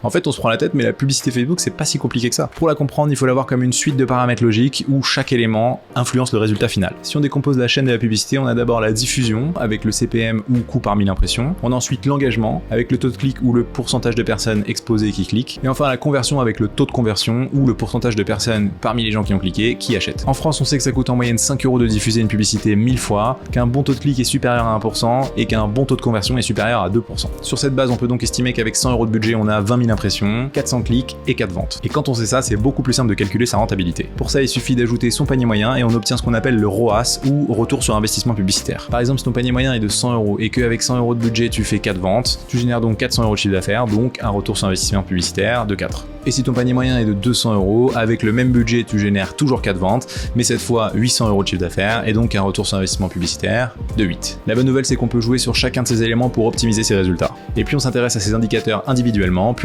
En fait, on se prend la tête, mais la publicité Facebook, c'est pas si compliqué que ça. Pour la comprendre, il faut la voir comme une suite de paramètres logiques où chaque élément influence le résultat final. Si on décompose la chaîne de la publicité, on a d'abord la diffusion avec le CPM ou coût par 1000 impressions. On a ensuite l'engagement avec le taux de clic ou le pourcentage de personnes exposées qui cliquent. Et enfin la conversion avec le taux de conversion ou le pourcentage de personnes parmi les gens qui ont cliqué qui achètent. En France, on sait que ça coûte en moyenne 5 € de diffuser une publicité 1000 fois, qu'un bon taux de clic est supérieur à 1% et qu'un bon taux de conversion est supérieur à 2%. Sur cette base, on peut donc estimer qu'avec 100 € de budget, on a 20 000 impressions, 400 clics et 4 ventes. Et quand on sait ça, c'est beaucoup plus simple de calculer sa rentabilité. Pour ça, il suffit d'ajouter son panier moyen et on obtient ce qu'on appelle le ROAS ou retour sur investissement publicitaire. Par exemple, si ton panier moyen est de 100 € et qu'avec 100 € de budget, tu fais 4 ventes, tu génères donc 400 € de chiffre d'affaires, donc un retour sur investissement publicitaire de 4. Et si ton panier moyen est de 200 €, avec le même budget, tu génères toujours 4 ventes, mais cette fois 800 € de chiffre d'affaires et donc un retour sur investissement publicitaire de 8. La bonne nouvelle, c'est qu'on peut jouer sur chacun de ces éléments pour optimiser ses résultats. Et plus on s'intéresse à ces indicateurs individuellement, plus